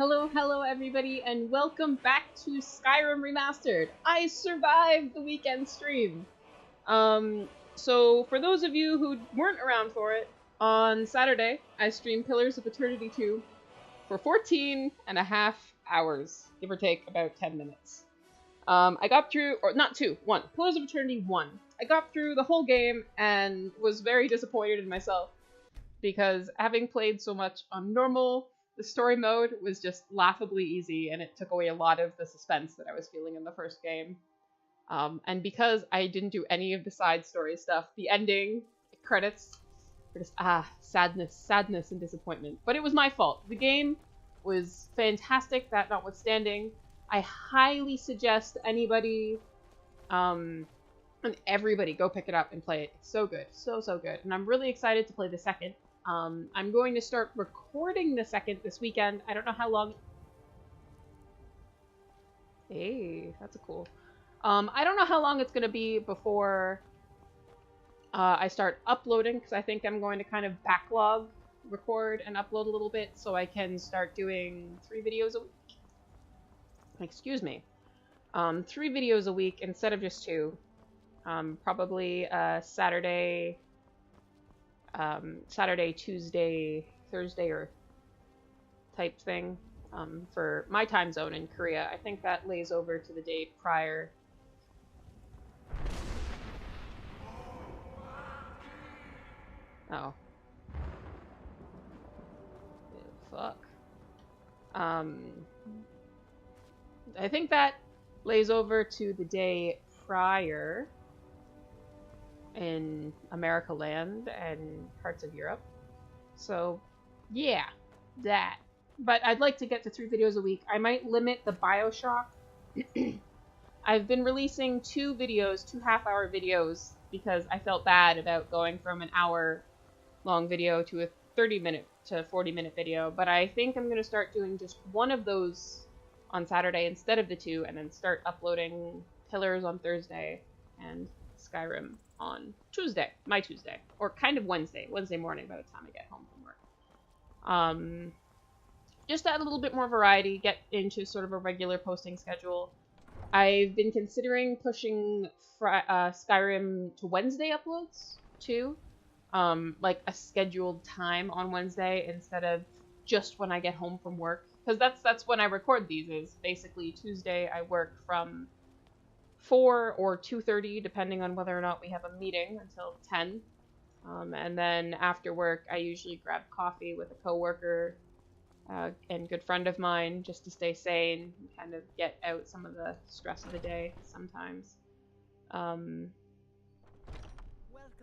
Hello everybody, and welcome back to Skyrim Remastered. I survived the weekend stream. So for those of you who weren't around for it, on Saturday, I streamed Pillars of Eternity 2 for 14 and a half hours, give or take about 10 minutes. I got through, or not two, one, Pillars of Eternity 1. I got through the whole game and was very disappointed in myself because having played so much on normal, the story mode was just laughably easy, and it took away a lot of the suspense that I was feeling in the first game. And because I didn't do any of the side story stuff, the ending credits were just, sadness and disappointment. But it was my fault. The game was fantastic, that notwithstanding. I highly suggest anybody, and everybody, go pick it up and play it. It's so good. So good. And I'm really excited to play the second. I'm going to start recording the second this weekend. I don't know how long. Hey, that's a cool. I don't know how long it's going to be before I start uploading, because I think I'm going to kind of backlog record and upload a little bit so I can start doing 3 videos a week. Excuse me. 3 videos a week instead of just 2. Probably Saturday, Tuesday, Thursday, or type thing for my time zone in Korea. I think that lays over to the day prior. Oh. Fuck. I think that lays over to the day prior in America land and parts of Europe. So, yeah, that. But I'd like to get to 3 videos a week. I might limit the BioShock. I've been releasing 2 videos, 2 half-hour videos, because I felt bad about going from an hour-long video to a 30-minute to 40-minute video. But I think I'm going to start doing just one of those on Saturday instead of the 2, and then start uploading Pillars on Thursday and Skyrim on Tuesday, my Tuesday, or kind of Wednesday morning by the time I get home from work. Just to add a little bit more variety, get into sort of a regular posting schedule. I've been considering pushing Skyrim to Wednesday uploads too, like a scheduled time on Wednesday instead of just when I get home from work, because that's when I record these. Is basically Tuesday I work from 4 or 2:30, depending on whether or not we have a meeting, until 10. And then after work, I usually grab coffee with a coworker and good friend of mine, just to stay sane and kind of get out some of the stress of the day sometimes. And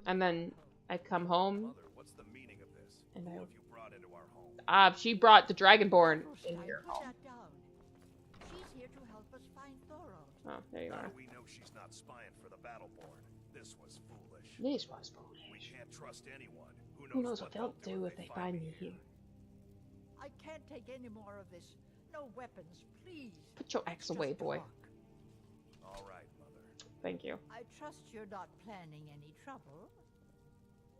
then I come home. Mother, what's the meaning of this? And Who have you brought into our home? She brought the Dragonborn in your home. She's here to help us find Thorold. Oh, there you How are. do we know she's not spying for the Battleborn? This was foolish. This was foolish. We can't trust anyone. Who knows what they'll do if they find me here? I can't take any more of this. No weapons, please. Put your axe away, Just boy. talk. All right, Mother. Thank you. I trust you're not planning any trouble.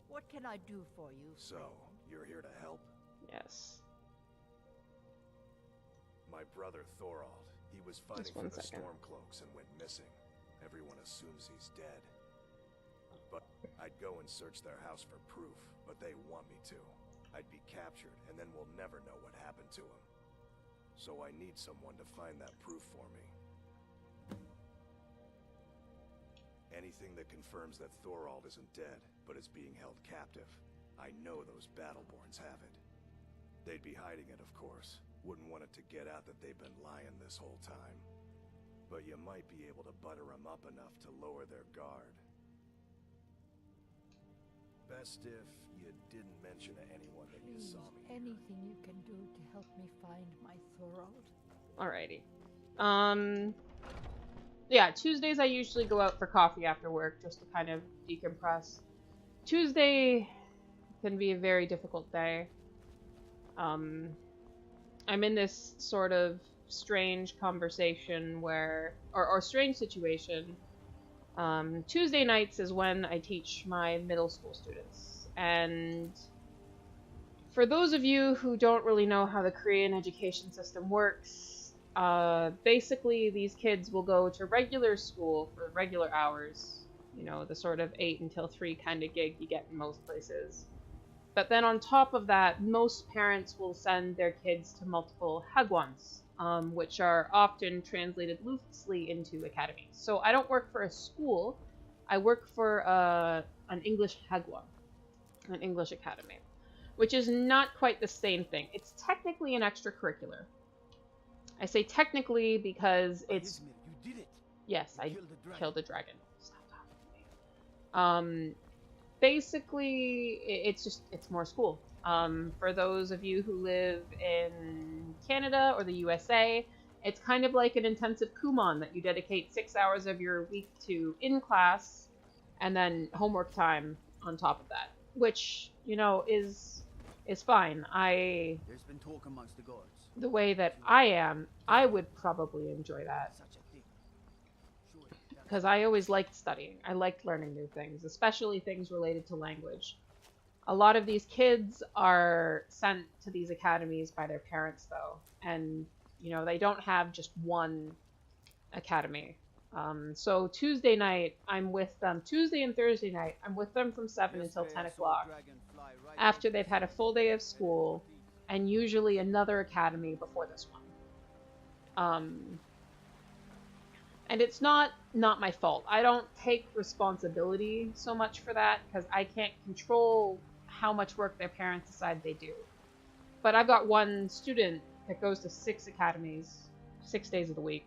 What can I do for you? So, you're here to help? Yes. My brother Thorold. He was fighting for the Stormcloaks and went missing. Everyone assumes he's dead. But I'd go and search their house for proof, but they want me to. I'd be captured, and then we'll never know what happened to him. So I need someone to find that proof for me. Anything that confirms that Thorold isn't dead, but is being held captive. I know those Battleborns have it. They'd be hiding it, of course. Wouldn't want it to get out that they've been lying this whole time. But you might be able to butter them up enough to lower their guard. Best if you didn't mention to anyone that you Please, saw me here. anything you can do to help me find my Thorold? Alrighty. Yeah, Tuesdays I usually go out for coffee after work just to kind of decompress. Tuesday can be a very difficult day. I'm in this sort of strange conversation where, or strange situation. Tuesday nights is when I teach my middle school students, and For those of you who don't really know how the Korean education system works, basically these kids will go to regular school for regular hours, you know, the sort of 8 until 3 kind of gig you get in most places. But then on top of that, most parents will send their kids to multiple hagwons, which are often translated loosely into academies. So I don't work for a school, I work for an English hagwon, an English academy, which is not quite the same thing. It's technically an extracurricular. I say technically because it's... You did it. Yes, I killed a dragon. Stop talking to me. Basically, it's more school. For those of you who live in Canada or the USA, it's kind of like an intensive Kumon that you dedicate 6 hours of your week to in class, and then homework time on top of that, which, you know, is fine. There's been talk amongst the gods. The way that I am, I would probably enjoy that. Such a thing. Because I always liked studying. I liked learning new things, especially things related to language. A lot of these kids are sent to these academies by their parents, though. And, you know, they don't have just one academy. So Tuesday night, I'm with them. Tuesday and Thursday night, I'm with them from 7 until 10 o'clock. After they've had a full day of school, and usually another academy before this one. And it's not my fault. I don't take responsibility so much for that, because I can't control how much work their parents decide they do. But I've got one student that goes to 6 academies, 6 days of the week.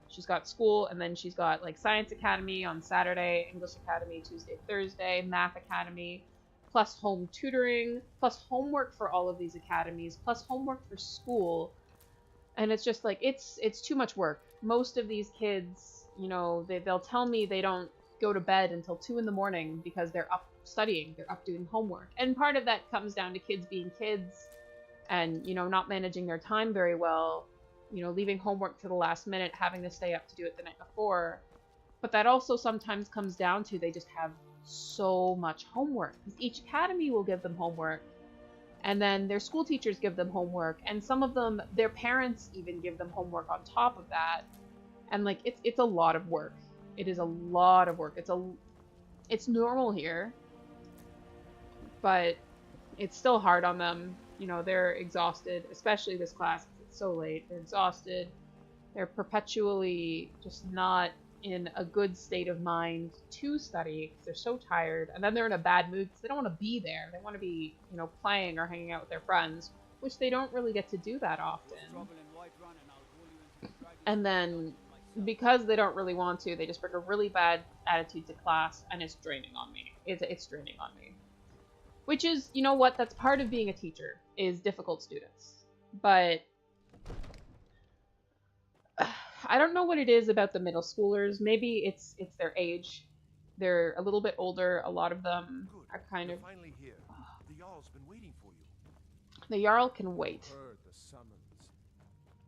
She's got school, and then she's got like Science Academy on Saturday, English Academy Tuesday, Thursday, Math Academy, plus home tutoring, plus homework for all of these academies, plus homework for school. And it's just like, it's too much work. Most of these kids, you know, they'll tell me they don't go to bed until 2 in the morning because they're up studying, they're up doing homework. And part of that comes down to kids being kids and, you know, not managing their time very well, you know, leaving homework to the last minute, having to stay up to do it the night before. But that also sometimes comes down to they just have so much homework, because each academy will give them homework, and then their school teachers give them homework, and some of them, their parents even give them homework on top of that. And like, it's a lot of work. It is a lot of work. It's normal here, but it's still hard on them. You know, they're exhausted, especially this class. It's so late. They're exhausted. They're perpetually just not in a good state of mind to study because they're so tired, and then they're in a bad mood because they don't want to be there. They want to be, you know, playing or hanging out with their friends, which they don't really get to do that often. And then because they don't really want to, they just bring a really bad attitude to class, and it's draining on me. It's draining on me. Which is, you know what, that's part of being a teacher, is difficult students. But I don't know what it is about the middle schoolers. Maybe it's their age. They're a little bit older. A lot of them are kind of... Finally here. The Jarl's been waiting for you. The Jarl can wait. Heard the summons.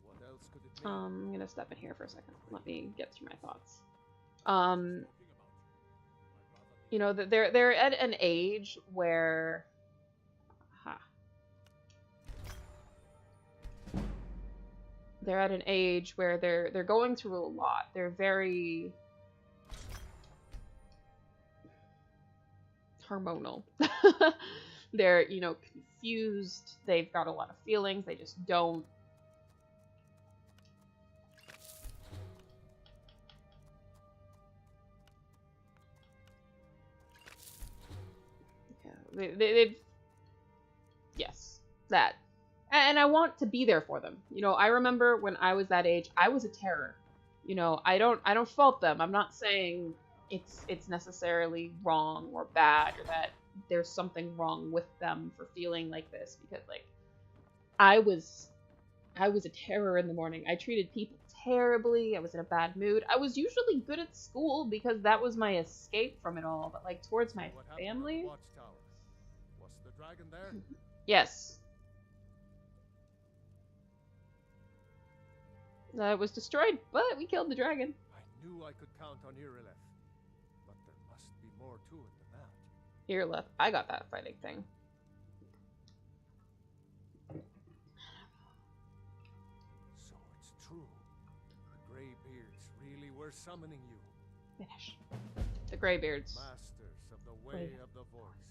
What else could it mean? I'm gonna step in here for a second. Let me get through my thoughts. You know, they're at an age where... They're at an age where they're going through a lot. They're very hormonal. They're, you know, confused. They've got a lot of feelings. They just don't. Yeah, they've. Yes, that. And I want to be there for them. You know, I remember when I was that age, I was a terror. You know, I don't fault them. I'm not saying it's necessarily wrong or bad, or that there's something wrong with them for feeling like this, because like I was a terror in the morning. I treated people terribly. I was in a bad mood. I was usually good at school because that was my escape from it all, but like towards my family. Watchtower. Was the dragon there? Yes. It was destroyed, but we killed the dragon. I knew I could count on Irileth, but there must be more to it than that. Here, left. I got that fighting thing. true. The Greybeards really were summoning you. Finish. The Greybeards. Masters of the way of the voice.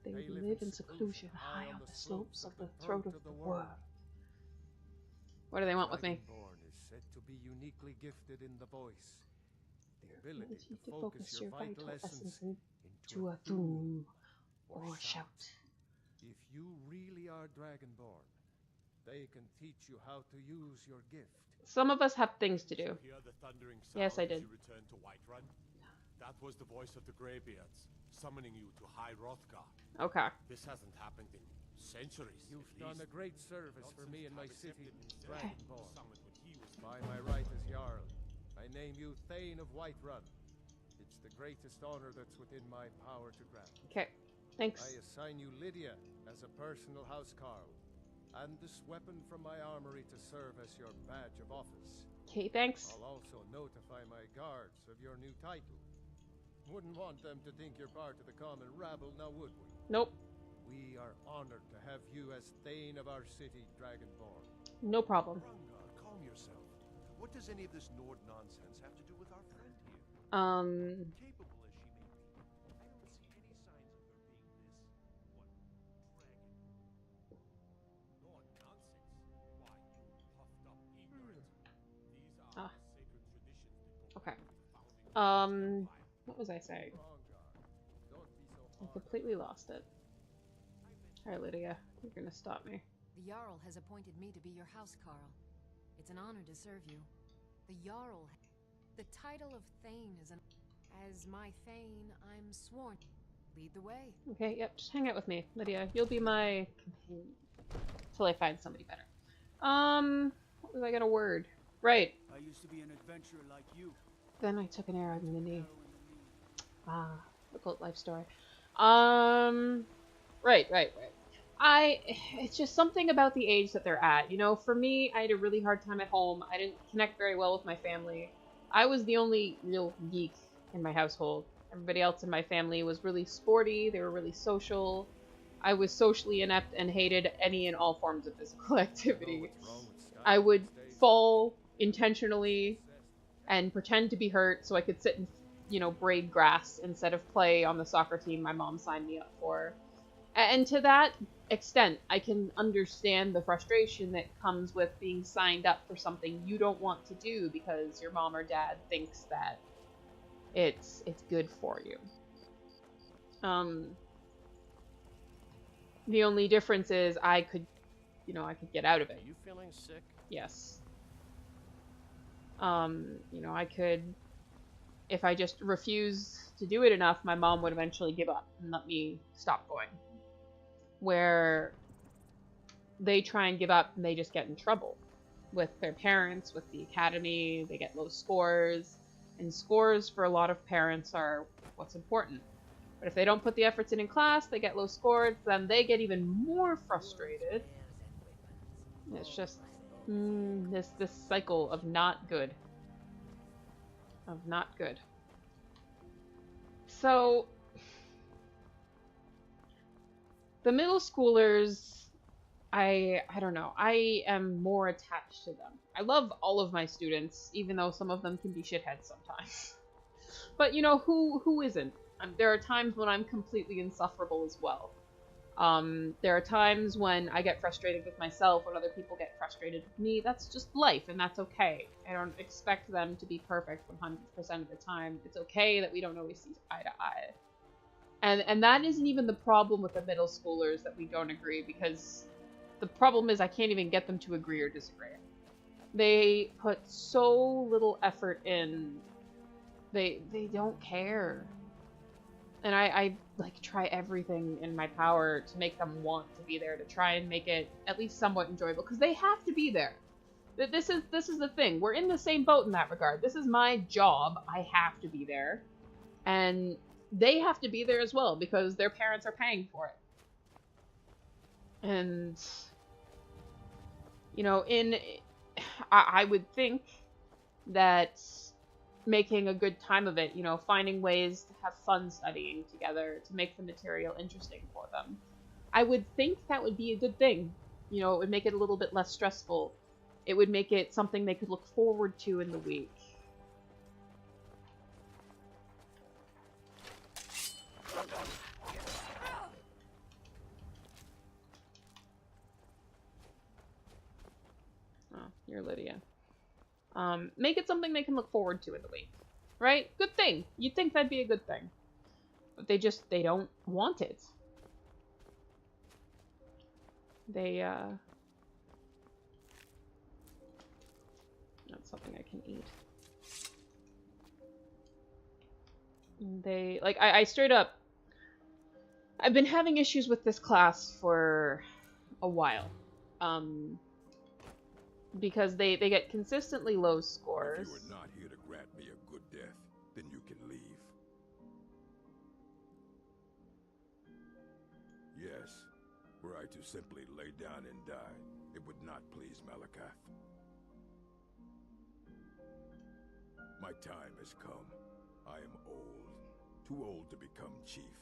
They live in seclusion high on the slopes of the throat of the world. What do they want with me? Dragonborn is said to be uniquely gifted in the voice. The ability to focus your vital essence into a boom or shout. If you really are Dragonborn, they can teach you how to use your gift. Some of us have things to do. Hear the thundering sound Yes, I did. as you return to Whiterun? That was the voice of the Greybeards, summoning you to High Hrothgar. Okay. This hasn't happened in centuries. You've at done a least. great service for me and my city, Okay. Dragonborn. Summoned when he was By my right as Jarl, I name you Thane of Whiterun. It's the greatest honor that's within my power to grant. Okay. Thanks. I assign you Lydia as a personal housecarl, and this weapon from my armory to serve as your badge of office. Okay, thanks. I'll also notify my guards of your new title. Wouldn't want them to think you're part of the common rabble, now would we? Nope. We are honored to have you as Thane of our city, Dragonborn. No problem. Rungar, calm yourself. What does any of this Nord nonsense have to do with our friend here? Capable as she may be, I don't see any signs of her being this, Nord nonsense? Why, you puffed up ignorant. These are the sacred traditions that go Okay. back to the founding What was I saying? Rungar, don't be so I hard. completely lost it. Alright, Lydia, you're gonna stop me. The Jarl has appointed me to be your housecarl. It's an honor to serve you. The Jarl... The title of Thane is an... As my Thane, I'm sworn. Lead the way. Okay, yep, just hang out with me, Lydia. You'll be my companion. Till I find somebody better. What was I gonna word? Right. I used to be an adventurer like you. Then I took an arrow in the knee. Arrow in the knee. Ah, difficult life story. Right. It's just something about the age that they're at. You know, for me, I had a really hard time at home. I didn't connect very well with my family. I was the only real geek in my household. Everybody else in my family was really sporty. They were really social. I was socially inept and hated any and all forms of physical activity. I would fall intentionally and pretend to be hurt so I could sit and, you know, braid grass instead of play on the soccer team my mom signed me up for. And to that extent, I can understand the frustration that comes with being signed up for something you don't want to do because your mom or dad thinks that it's good for you. The only difference is I could get out of it. Are you feeling sick? Yes. You know, I could, if I just refused to do it enough, my mom would eventually give up and let me stop going. Where they try and give up and they just get in trouble with their parents, with the academy, they get low scores, and scores for a lot of parents are what's important. But if they don't put the efforts in class, they get low scores, then they get even more frustrated. It's just this cycle of not good. So the middle schoolers, I don't know. I am more attached to them. I love all of my students, even though some of them can be shitheads sometimes. But you know, who isn't? There are times when I'm completely insufferable as well. There are times when I get frustrated with myself, when other people get frustrated with me. That's just life, and that's okay. I don't expect them to be perfect 100% of the time. It's okay that we don't always see eye to eye. And that isn't even the problem with the middle schoolers, that we don't agree, because the problem is I can't even get them to agree or disagree. They put so little effort in. They don't care. And I like try everything in my power to make them want to be there, to try and make it at least somewhat enjoyable, because they have to be there. This is the thing. We're in the same boat in that regard. This is my job. I have to be there. And they have to be there as well, because their parents are paying for it. And, you know, I would think that making a good time of it, you know, finding ways to have fun studying together, to make the material interesting for them, I would think that would be a good thing. You know, it would make it a little bit less stressful. it would make it something they could look forward to in the week. Oh, you're Lydia. Make it something they can look forward to in the week. Right? Good thing. You'd think that'd be a good thing. But they don't want it. That's something I can eat. Like, I straight up... I've been having issues with this class for a while. Because they get consistently low scores. If you are not here to grant me a good death, then you can leave. Yes, were I to simply lay down and die, it would not please Malakath. My time has come. I am old, too old to become chief.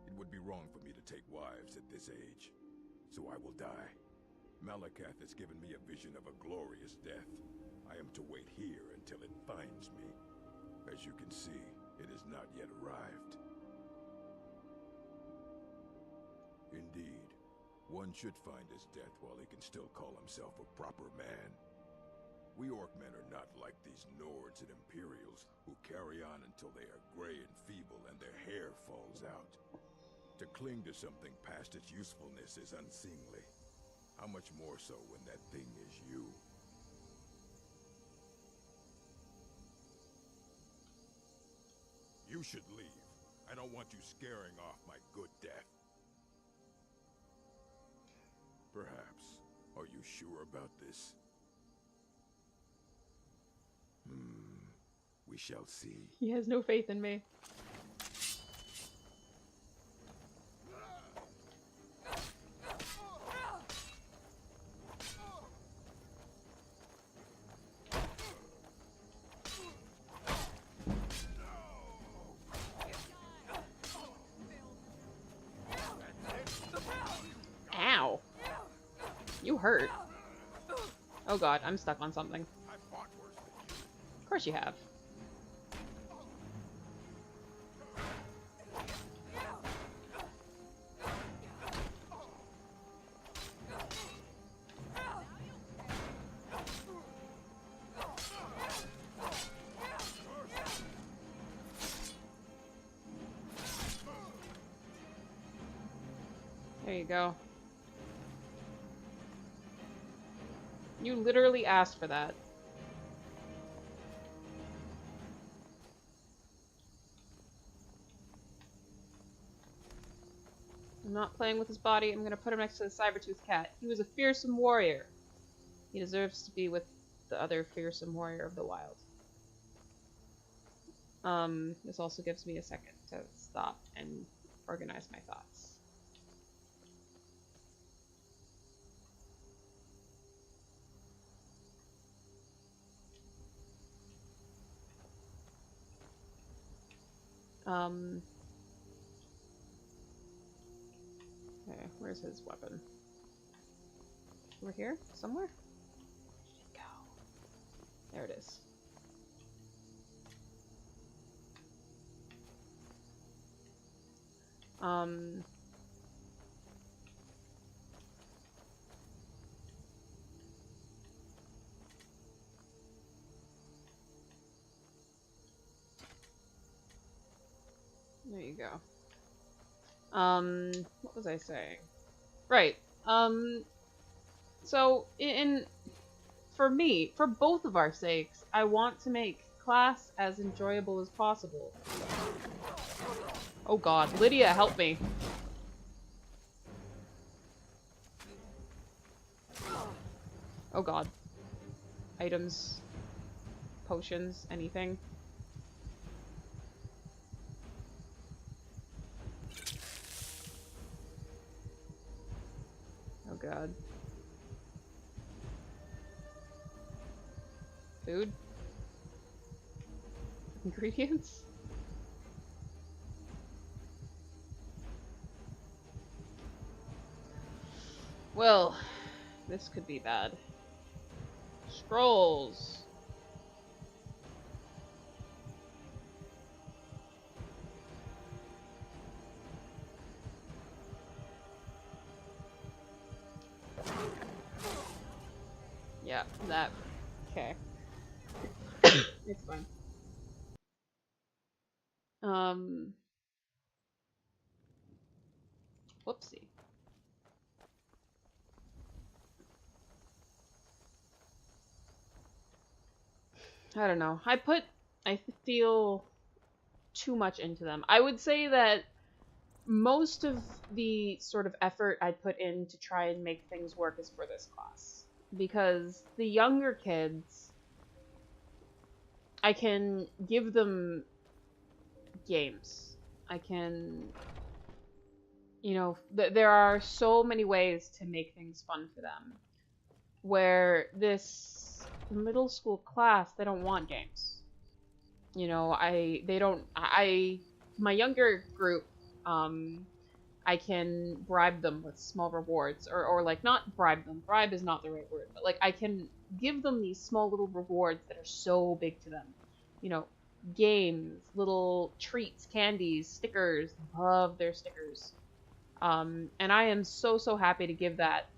It would be wrong for me to take wives at this age, so I will die. Malakath has given me a vision of a glorious death. I am to wait here until it finds me. As you can see, it has not yet arrived. Indeed, one should find his death while he can still call himself a proper man. We Orcmen are not like these Nords and Imperials who carry on until they are gray and feeble and their hair falls out. To cling to something past its usefulness is unseemly. How much more so when that thing is you? You should leave. I don't want you scaring off my good death. Perhaps. Are you sure about this? We shall see. He has no faith in me. Ow. You hurt. Oh god, I'm stuck on something. Of course you have. There you go. You literally asked for that. I'm not playing with his body. I'm gonna put him next to the saber-toothed cat. He was a fearsome warrior. He deserves to be with the other fearsome warrior of the wild. This also gives me a second to stop and organize my thoughts. Okay, where's his weapon? Over here? Somewhere? Where'd it go? There it is. There you go. What was I saying? Right. So, for me, for both of our sakes, I want to make class as enjoyable as possible. Oh god, Lydia, help me. Oh god. Items. Potions, anything. Oh god. Food? Ingredients? Well, this could be bad. Scrolls. Yeah, that. Okay. It's fine. Whoopsie. I don't know. I feel too much into them. I would say that most of the sort of effort I put in to try and make things work is for this class. Because the younger kids, I can give them games. I can, you know, there are so many ways to make things fun for them. Where this middle school class, they don't want games. You know, my younger group, I can bribe them with small rewards, or like, not bribe them, bribe is not the right word, but like I can give them these small little rewards that are so big to them. You know, games, little treats, candies, stickers, love their stickers. And I am so happy to give that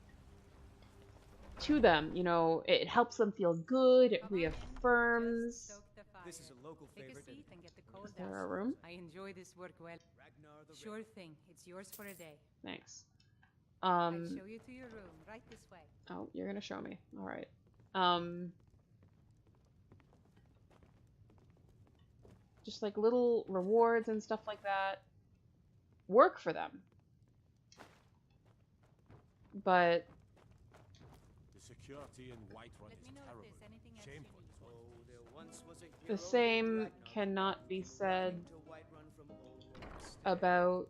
to them. You know, it helps them feel good, it reaffirms. This is a local favorite. Is there a room? I enjoy this work well. Sure thing. It's yours for a day. Thanks. I'll show you to your room, right this way. Oh, you're gonna show me. Alright. Just like little rewards and stuff like that work for them. But The security in Whiterun is terrible. Shameful. the same cannot be said about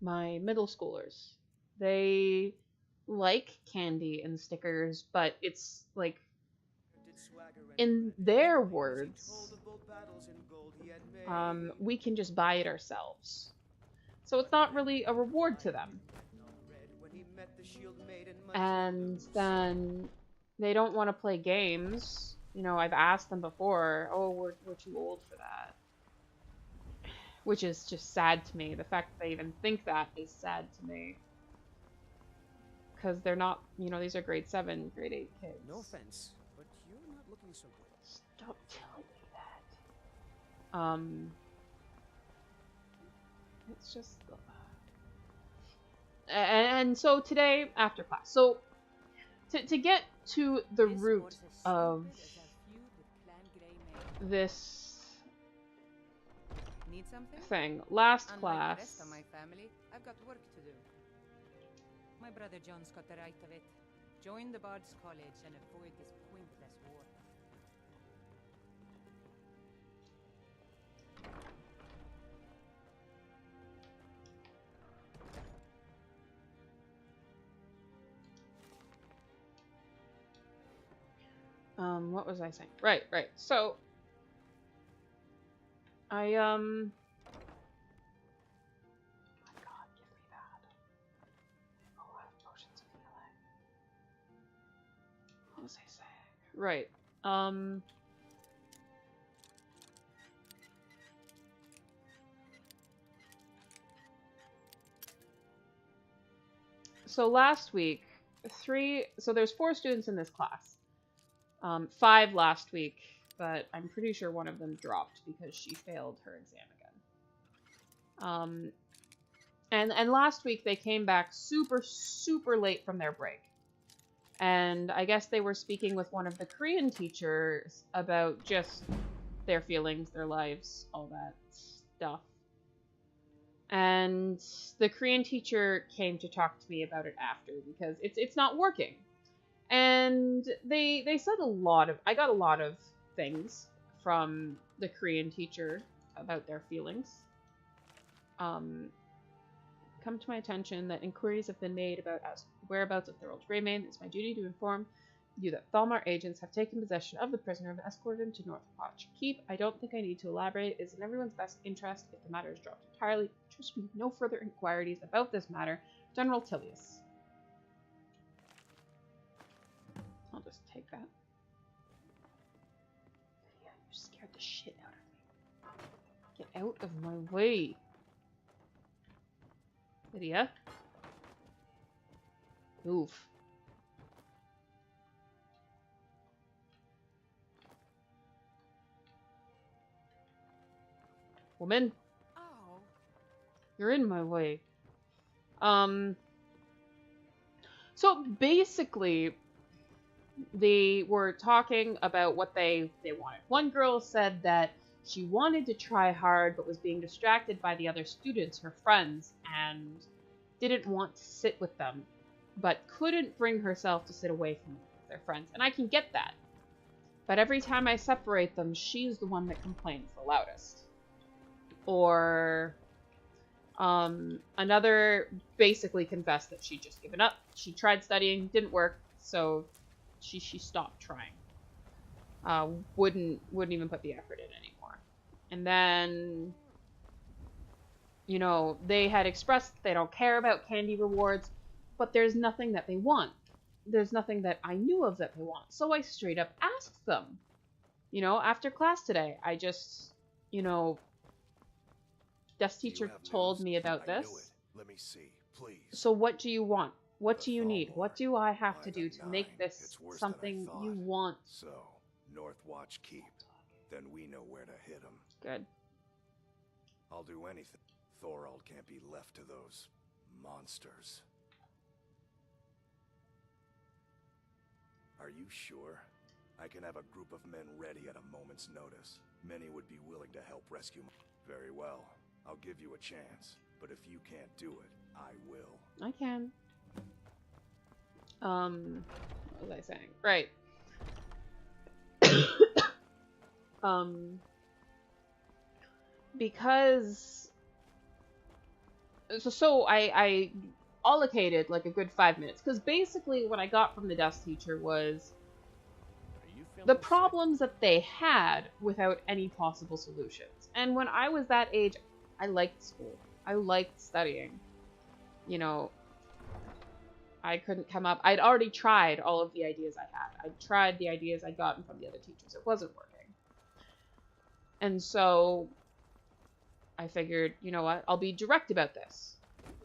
my middle schoolers. They like candy and stickers, but it's like, in their words, we can just buy it ourselves. So it's not really a reward to them. And then they don't want to play games. You know, I've asked them before, oh, we're too old for that. Which is just sad to me. The fact that they even think that is sad to me. Because they're not, you know, these are grade 7, grade 8 kids. No offense, but you're not looking so good. Stop telling me that. It's just... And so today, after class, so to get to the root of this thing, last class, I've got work to do. My brother John's got the right of it. Join the Bard's College and avoid this pointless war. what was I saying? Right. So, I, oh my god, give me that. Oh, I have potions of healing. What was I saying? Right. So last week, so there's 4 students in this class. 5 last week, but I'm pretty sure one of them dropped because she failed her exam again. And last week they came back super late from their break. And I guess they were speaking with one of the Korean teachers about just their feelings, their lives, all that stuff. And the Korean teacher came to talk to me about it after because it's not working. And they said I got a lot of things from the Korean teacher about their feelings. Come to my attention that inquiries have been made about whereabouts of Thorold Greymane. It's my duty to inform you that Thalmar agents have taken possession of the prisoner and escorted him to North Potch Keep. I don't think I need to elaborate. It is in everyone's best interest if the matter is dropped entirely. should be no further inquiries about this matter. General Tullius. I'll just take that. Yeah, you scared the shit out of me. Get out of my way. Lydia. Move. Woman. Oh. You're in my way. So basically, they were talking about what they wanted. One girl said that she wanted to try hard, but was being distracted by the other students, her friends, and didn't want to sit with them, but couldn't bring herself to sit away from their friends. And I can get that. But every time I separate them, she's the one that complains the loudest. Or another basically confessed that she'd just given up. She tried studying, didn't work, so she stopped trying. Wouldn't even put the effort in anymore. And then, you know, they had expressed they don't care about candy rewards, but there's nothing that they want. There's nothing that I knew of that they want. So I straight up asked them. You know, after class today, I just, you know, desk teacher told me about this. Let me see, please. So what do you want? What do you need? What do I have to do to make this something you want? So, Northwatch Keep. Then we know where to hit him. Good. I'll do anything. Thorald can't be left to those monsters. Are you sure? I can have a group of men ready at a moment's notice. Many would be willing to help rescue me. Very well. I'll give you a chance. But if you can't do it, I will. I can. What was I saying? Right. Because so I allocated like a good 5 minutes, because basically what I got from the desk teacher was the problems that they had without any possible solutions. And when I was that age, I liked school. I liked studying. You know, I couldn't come up. I'd already tried all of the ideas I had. I'd tried the ideas I'd gotten from the other teachers. It wasn't working. And so I figured, you know what, I'll be direct about this.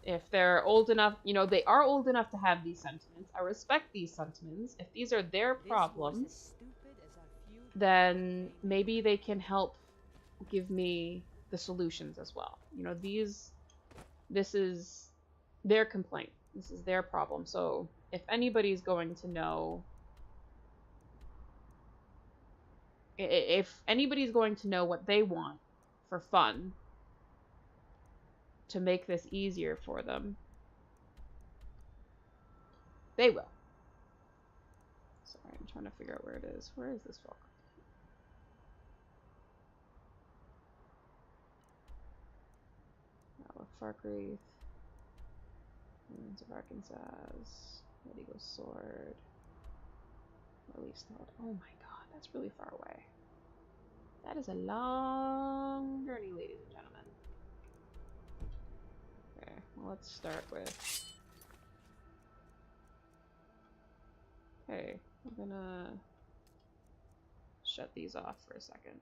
If they're old enough, you know, they are old enough to have these sentiments. I respect these sentiments. If these are their problems, then maybe they can help give me the solutions as well. You know, this is their complaint. This is their problem. So if anybody's going to know, if anybody's going to know what they want for fun to make this easier for them, they will. Sorry, I'm trying to figure out where it is. Where is this book? Farkreath, Winds of Arkansas, Medieval Sword, Release Thought. Oh my god, that's really far away. That is a long journey, ladies and gentlemen. Okay, well, let's start with... Okay, I'm gonna shut these off for a second.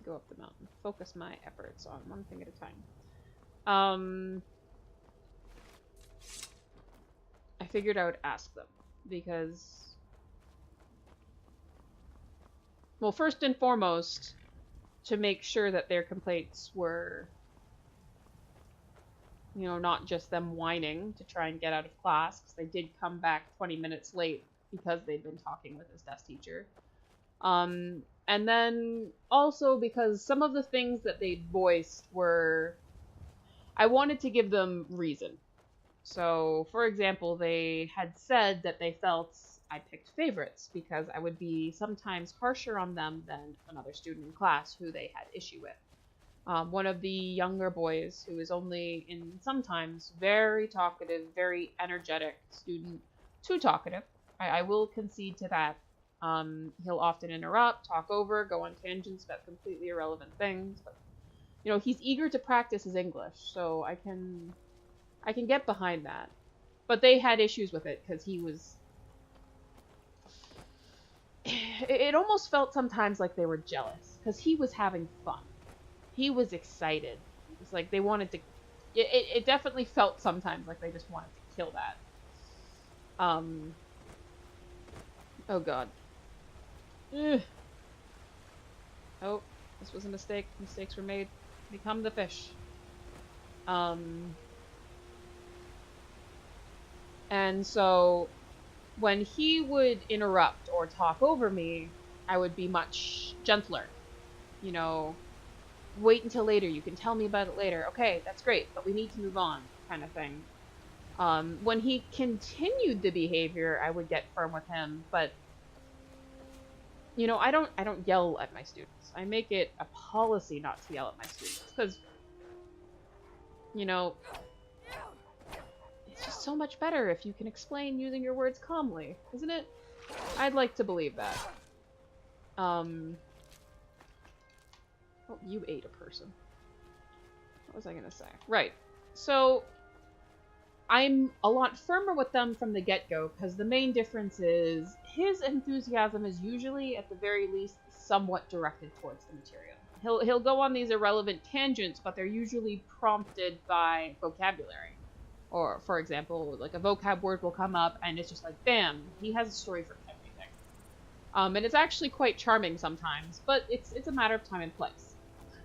Go up the mountain. Focus my efforts on one thing at a time. I figured I would ask them because, well, first and foremost, to make sure that their complaints were, you know, not just them whining to try and get out of class, because they did come back 20 minutes late because they'd been talking with his desk teacher. And then also because some of the things that they voiced were, I wanted to give them reason. So, for example, they had said that they felt I picked favorites because I would be sometimes harsher on them than another student in class who they had issue with. One of the younger boys, who is only in sometimes very talkative, very energetic student, too talkative. I will concede to that. He'll often interrupt, talk over, go on tangents about completely irrelevant things. But, you know, he's eager to practice his English, so I can get behind that. But they had issues with it because he was... It almost felt sometimes like they were jealous because he was having fun. He was excited. It's like they wanted to... It definitely felt sometimes like they just wanted to kill that. Oh god. Ugh. Oh, this was a mistake. Mistakes were made. Become the fish. And so, when he would interrupt or talk over me, I would be much gentler. You know, wait until later, you can tell me about it later. Okay, that's great, but we need to move on, kind of thing. When he continued the behavior, I would get firm with him, but you know, I don't yell at my students. I make it a policy not to yell at my students, because, you know, it's just so much better if you can explain using your words calmly, isn't it? I'd like to believe that. Oh, you ate a person. What was I gonna say? Right. So, I'm a lot firmer with them from the get-go, because the main difference is his enthusiasm is usually, at the very least, somewhat directed towards the material. He'll go on these irrelevant tangents, but they're usually prompted by vocabulary. Or, for example, like a vocab word will come up, and it's just like, bam, he has a story for everything. And it's actually quite charming sometimes, but it's a matter of time and place.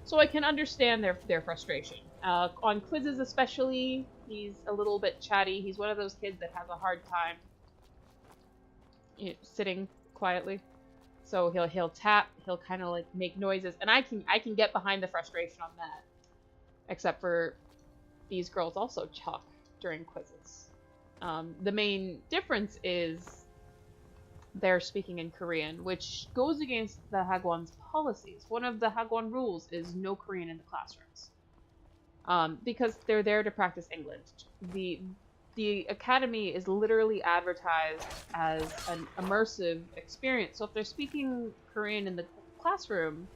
So I can understand their frustration. On quizzes especially, he's a little bit chatty. He's one of those kids that has a hard time, you know, sitting quietly. So he'll tap, he'll kind of like make noises, and I can get behind the frustration on that. Except for these girls also talk during quizzes. The main difference is they're speaking in Korean, which goes against the Hagwon's policies. One of the Hagwon rules is no Korean in the classrooms. Because they're there to practice English. The academy is literally advertised as an immersive experience. So if they're speaking Korean in the classroom,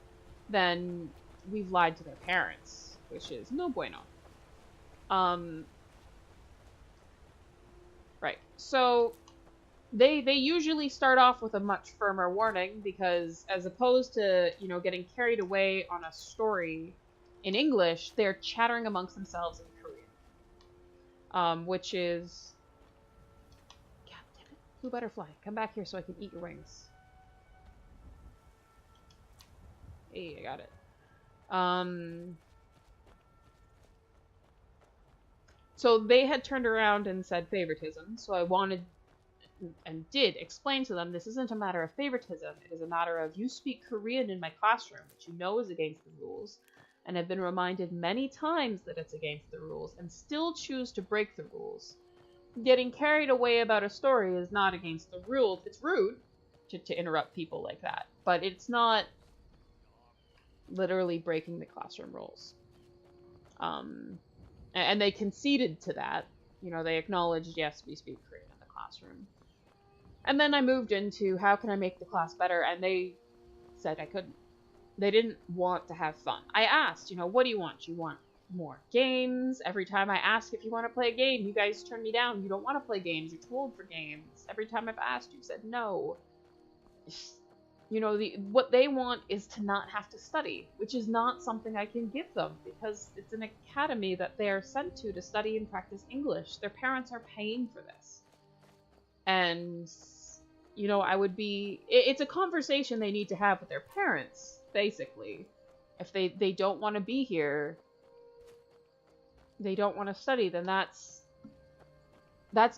then we've lied to their parents, which is no bueno. Right. So they usually start off with a much firmer warning, because as opposed to, you know, getting carried away on a story in English, they're chattering amongst themselves in Korean. Which is... God damn it. Blue butterfly, come back here so I can eat your wings. Hey, I got it. So they had turned around and said favoritism, so I wanted and did explain to them this isn't a matter of favoritism, it is a matter of you speak Korean in my classroom, which you know is against the rules, and have been reminded many times that it's against the rules, and still choose to break the rules. Getting carried away about a story is not against the rules. It's rude to interrupt people like that, but it's not literally breaking the classroom rules. And they conceded to that. You know, they acknowledged, yes, we speak Korean in the classroom. And then I moved into how can I make the class better, and they said I couldn't. They didn't want to have fun. I asked, you know, what do you want? You want more games? Every time I ask if you want to play a game, you guys turn me down. You don't want to play games. You're too old for games. Every time I've asked, you said no. You know, what they want is to not have to study, which is not something I can give them, because it's an academy that they are sent to study and practice English. Their parents are paying for this. And, you know, it's a conversation they need to have with their parents, basically. If they don't want to be here, they don't want to study, then that's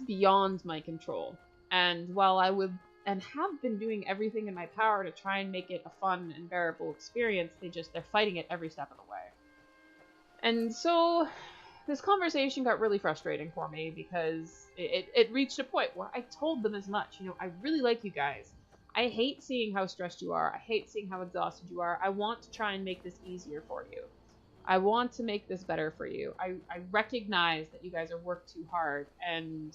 beyond my control. And while I would and have been doing everything in my power to try and make it a fun and bearable experience, they're fighting it every step of the way. And so this conversation got really frustrating for me, because it reached a point where I told them as much. You know, I really like you guys. I hate seeing how stressed you are. I hate seeing how exhausted you are. I want to try and make this easier for you. I want to make this better for you. I recognize that you guys are worked too hard, and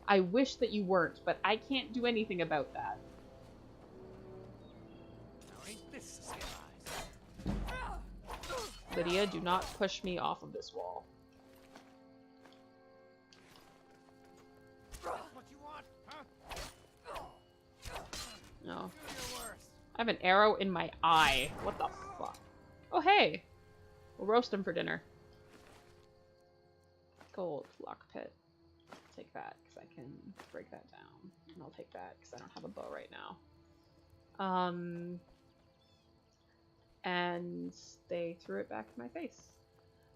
I wish that you weren't, but I can't do anything about that. Lydia, do not push me off of this wall. What you want, huh? No. I have an arrow in my eye. What the fuck? Oh, hey! We'll roast him for dinner. Gold lock pit. Take that, because I can break that down. And I'll take that, because I don't have a bow right now. And they threw it back in my face.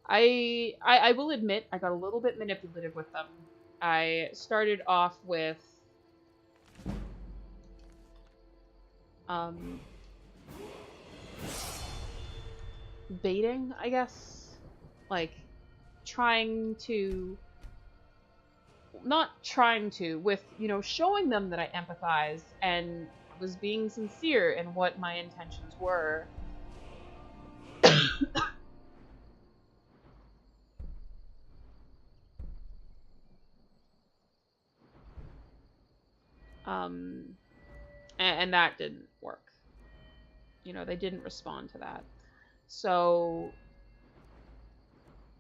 I will admit, I got a little bit manipulative with them. I started off with baiting, I guess. Like, trying to... Not trying to, with, you know, showing them that I empathize and was being sincere in what my intentions were. And that didn't work. You know, they didn't respond to that. So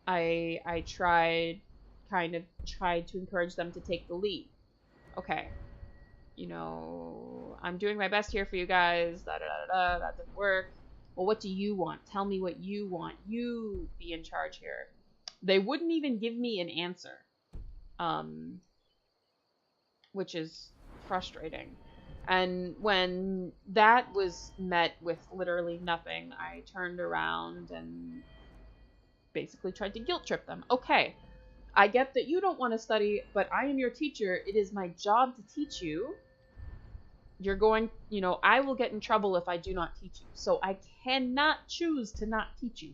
I tried to encourage them to take the lead. Okay, you know, I'm doing my best here for you guys. That didn't work. Well, what do you want? Tell me what you want. You be in charge here. They wouldn't even give me an answer, which is frustrating. And when that was met with literally nothing, I turned around and basically tried to guilt trip them. Okay, I get that you don't want to study, but I am your teacher. It is my job to teach you. You're going, you know, I will get in trouble if I do not teach you. So I cannot choose to not teach you.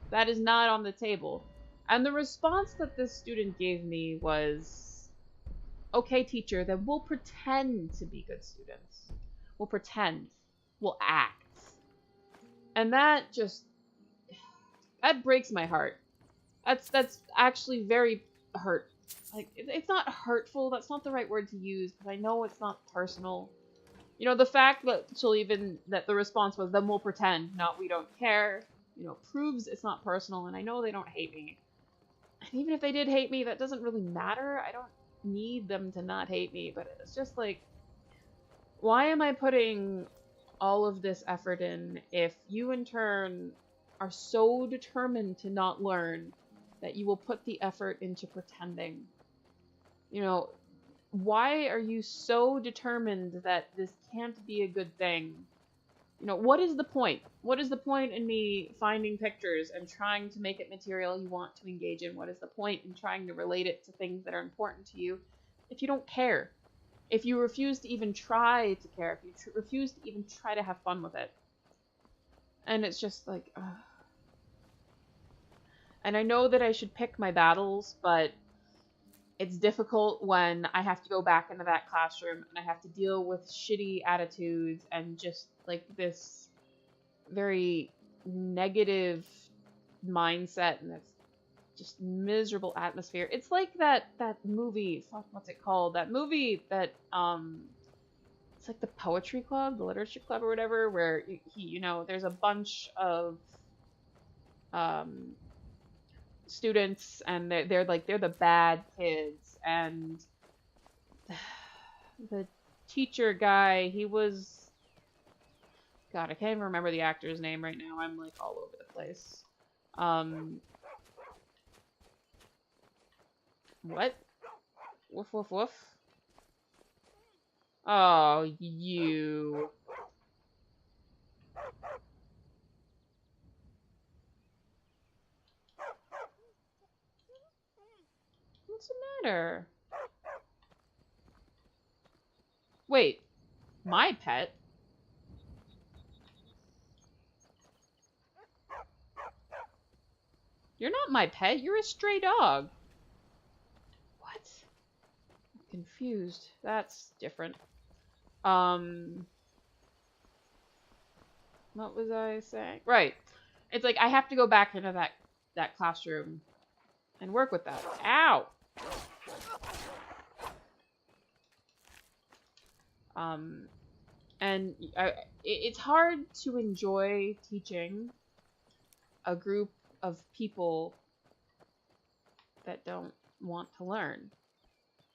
That is not on the table. And the response that this student gave me was, okay, teacher, then we'll pretend to be good students. We'll pretend. We'll act. And that breaks my heart. That's actually very hurt. Like, it's not hurtful. That's not the right word to use, because I know it's not personal. You know, the fact that that the response was, then we'll pretend, not we don't care, you know, proves it's not personal, and I know they don't hate me. And even if they did hate me, that doesn't really matter. I don't need them to not hate me, but it's just like, why am I putting all of this effort in if you in turn are so determined to not learn that you will put the effort into pretending? You know, why are you so determined that this can't be a good thing? You know, what is the point? What is the point in me finding pictures and trying to make it material you want to engage in? What is the point in trying to relate it to things that are important to you if you don't care? If you refuse to even try to care, if you refuse to even try to have fun with it. And it's just like, ugh. And I know that I should pick my battles, but it's difficult when I have to go back into that classroom and I have to deal with shitty attitudes and just like this very negative mindset and this just miserable atmosphere. It's like that movie, fuck, what's it called? That movie that, it's like the poetry club, the literature club or whatever, where you know, there's a bunch of, students and they're the bad kids, and the teacher guy, he was, God, I can't even remember the actor's name right now. I'm like all over the place. What? Woof woof woof. Oh, you. What's the matter? Wait, my pet? You're not my pet, you're a stray dog. What? I'm confused. That's different. What was I saying? Right. It's like I have to go back into that classroom and work with that. Ow! And it's hard to enjoy teaching a group of people that don't want to learn,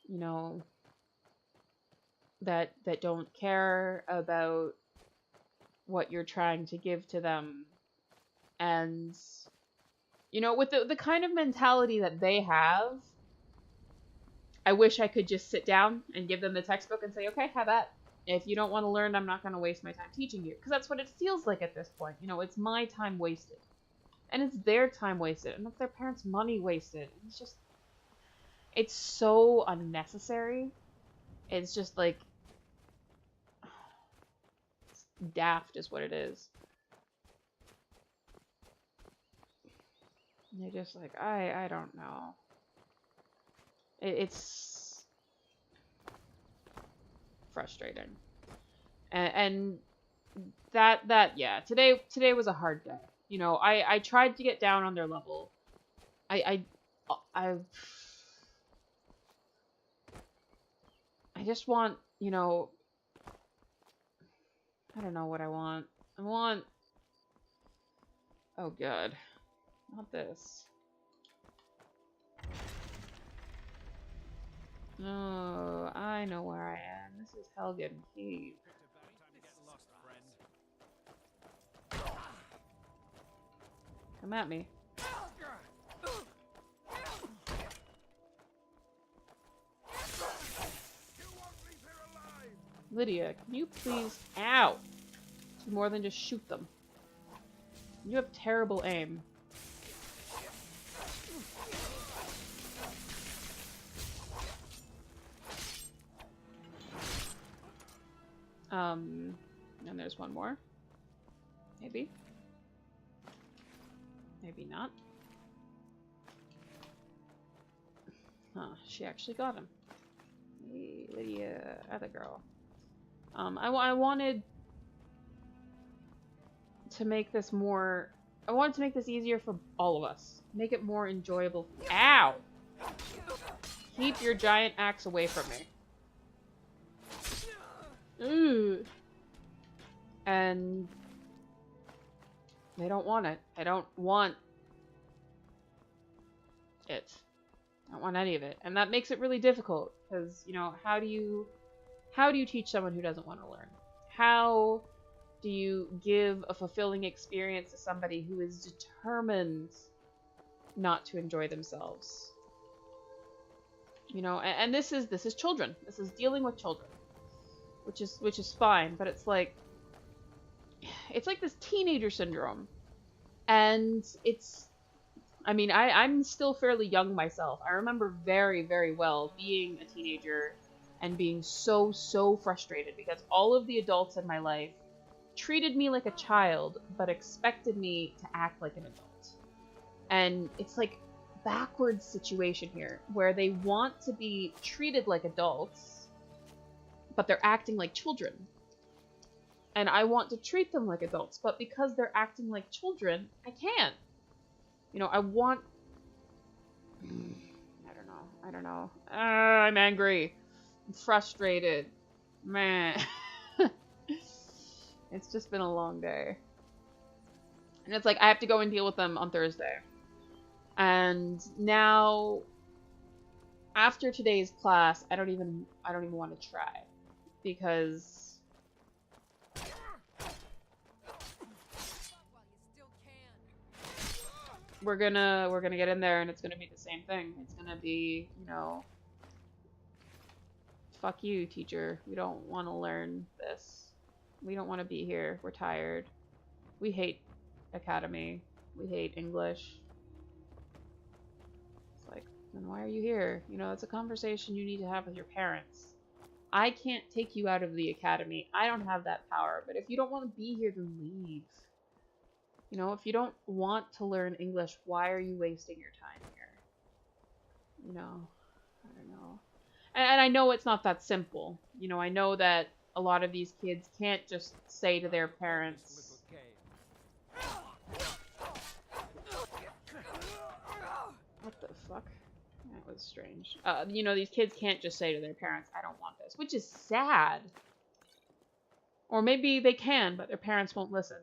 you know, that don't care about what you're trying to give to them. And, you know, with the kind of mentality that they have, I wish I could just sit down and give them the textbook and say, okay, have at. If you don't want to learn, I'm not going to waste my time teaching you. Because that's what it feels like at this point. You know, it's my time wasted. And it's their time wasted. And it's their parents' money wasted. It's just... It's so unnecessary. It's just like... It's daft is what it is. And they're just like, I don't know. It's... frustrating. And that yeah, today was a hard day. You know, I tried to get down on their level. I just want, you know, I don't know what I want. I want, oh god, not this. Oh, I know where I am. This is Helgen Cave. Come at me. Lydia, can you please... Ow! Do more than just shoot them. You have terrible aim. And there's one more. Maybe. Maybe not. Huh, she actually got him. Hey, Lydia, other girl. I wanted to make this more... I wanted to make this easier for all of us. Make it more enjoyable. Ow! Keep your giant axe away from me. Ooh. And they don't want it. I don't want it. I don't want any of it. And that makes it really difficult because, you know, how do you teach someone who doesn't want to learn? How do you give a fulfilling experience to somebody who is determined not to enjoy themselves? You know, and this is children. This is dealing with children. Which is fine, but it's like this teenager syndrome. And it's, I mean, I'm still fairly young myself. I remember very, very well being a teenager and being so frustrated because all of the adults in my life treated me like a child, but expected me to act like an adult. And it's like backwards situation here, where they want to be treated like adults, but they're acting like children. And I want to treat them like adults, but because they're acting like children, I can't. You know, I want... I don't know. I'm angry. I'm frustrated. Man. It's just been a long day. And it's like, I have to go and deal with them on Thursday. And now, after today's class, I don't even want to try. Because we're gonna get in there and it's gonna be the same thing. It's gonna be, you know, fuck you, teacher. We don't want to learn this. We don't want to be here. We're tired. We hate academy. We hate English. It's like, then why are you here? You know, it's a conversation you need to have with your parents. I can't take you out of the academy. I don't have that power. But if you don't want to be here, then leave. You know, if you don't want to learn English, why are you wasting your time here? You know, I don't know. And I know it's not that simple. You know, I know that a lot of these kids can't just say to their parents... What the fuck? That was strange. You know, these kids can't just say to their parents, I don't want this. Which is sad. Or maybe they can, but their parents won't listen.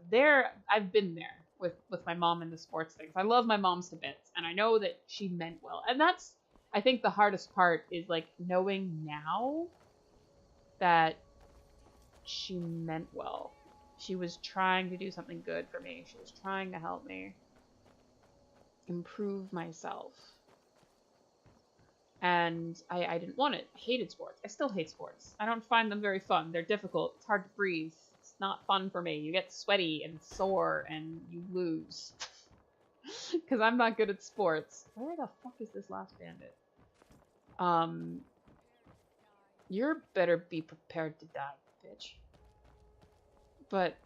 I've been there with my mom in the sports things. I love my mom's to bits, and I know that she meant well. And that's, I think, the hardest part is like knowing now that she meant well. She was trying to do something good for me. She was trying to help me improve myself. And I didn't want it. I hated sports. I still hate sports. I don't find them very fun. They're difficult. It's hard to breathe. It's not fun for me. You get sweaty and sore and you lose. Because I'm not good at sports. Where the fuck is this last bandit? You better be prepared to die, bitch. But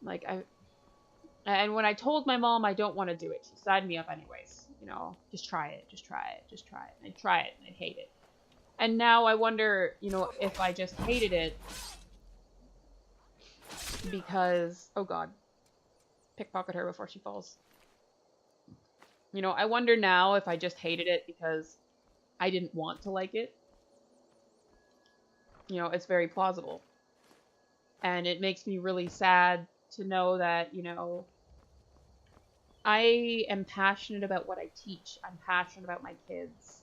like and when I told my mom I don't want to do it, she signed me up anyways. You know, just try it, just try it, just try it. And I try it and I hate it. And now I wonder, you know, if I just hated it because, oh god, pickpocket her before she falls. You know, I wonder now if I just hated it because I didn't want to like it. You know, it's very plausible. And it makes me really sad to know that, you know, I am passionate about what I teach. I'm passionate about my kids.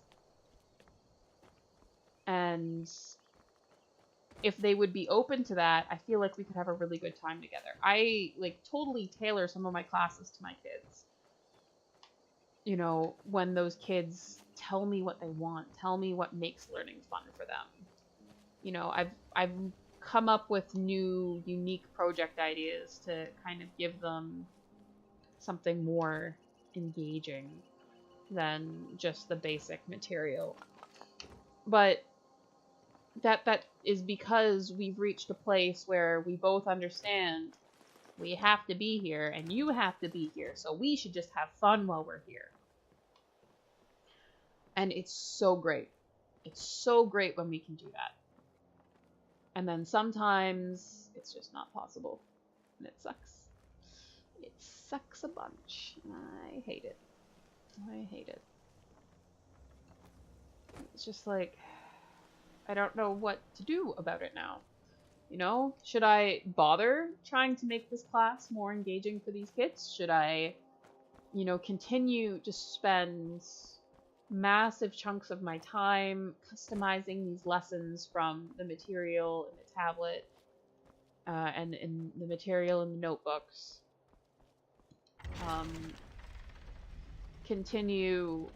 And if they would be open to that, I feel like we could have a really good time together. I, like, totally tailor some of my classes to my kids. You know, when those kids tell me what they want, tell me what makes learning fun for them. You know, I've come up with new, unique project ideas to kind of give them something more engaging than just the basic material. But that is because we've reached a place where we both understand we have to be here and you have to be here, so we should just have fun while we're here. And it's so great. It's so great when we can do that. And then sometimes it's just not possible. And it sucks. It sucks a bunch. I hate it. I hate it. It's just like, I don't know what to do about it now. You know, should I bother trying to make this class more engaging for these kids? Should I, you know, continue to spend massive chunks of my time customizing these lessons from the material in the tablet and in the material in the notebooks? Continue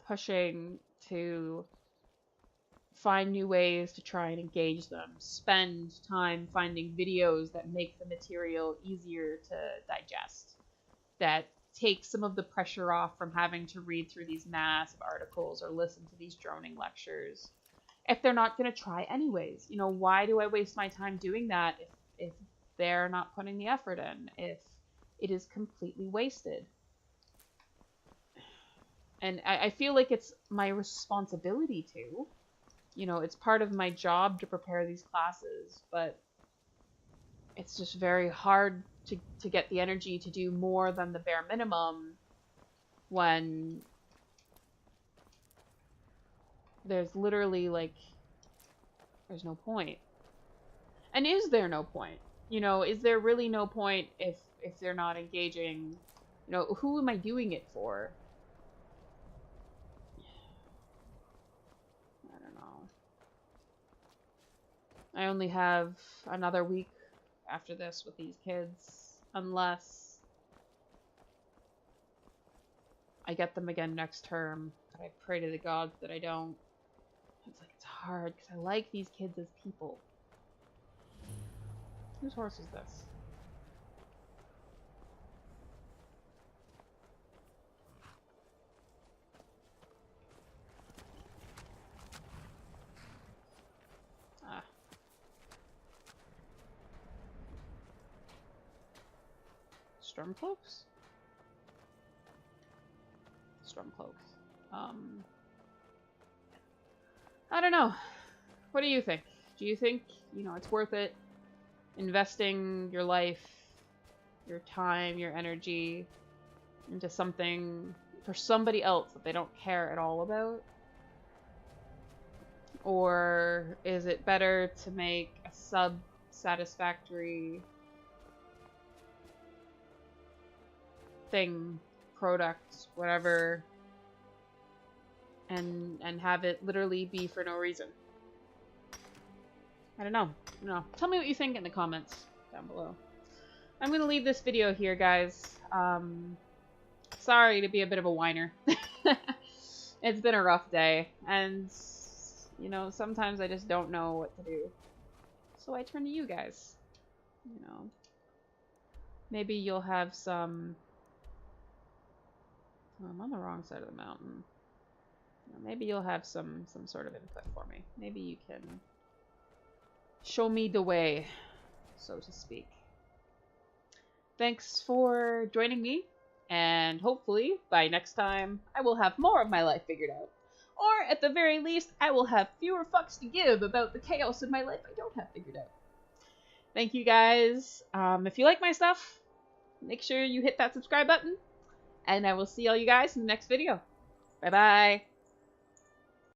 pushing to find new ways to try and engage them, spend time finding videos that make the material easier to digest, that take some of the pressure off from having to read through these massive articles or listen to these droning lectures. If they're not going to try anyways, you know, why do I waste my time doing that if they're not putting the effort in, if it is completely wasted? And I feel like it's my responsibility to. You know, it's part of my job to prepare these classes, but it's just very hard to get the energy to do more than the bare minimum when there's literally, like, there's no point. And is there no point? You know, is there really no point if they're not engaging? You know, who am I doing it for? I don't know. I only have another week after this with these kids, unless I get them again next term. But I pray to the gods that I don't. It's like, it's hard because I like these kids as people. Whose horse is this? Ah. Stormcloaks? Stormcloaks. I don't know. What do you think? Do you think, you know, it's worth it investing your life, your time, your energy into something for somebody else that they don't care at all about? Or is it better to make a sub-satisfactory thing, product, whatever, and have it literally be for no reason? I don't know. Tell me what you think in the comments down below. I'm gonna leave this video here, guys. Sorry to be a bit of a whiner. It's been a rough day, and you know, sometimes I just don't know what to do. So I turn to you guys. You know, maybe you'll have some... Oh, I'm on the wrong side of the mountain. Maybe you'll have some sort of input for me. Maybe you can show me the way, so to speak. Thanks for joining me, and hopefully by next time I will have more of my life figured out. Or at the very least, I will have fewer fucks to give about the chaos in my life I don't have figured out. Thank you guys. If you like my stuff, make sure you hit that subscribe button, and I will see all you guys in the next video. Bye bye.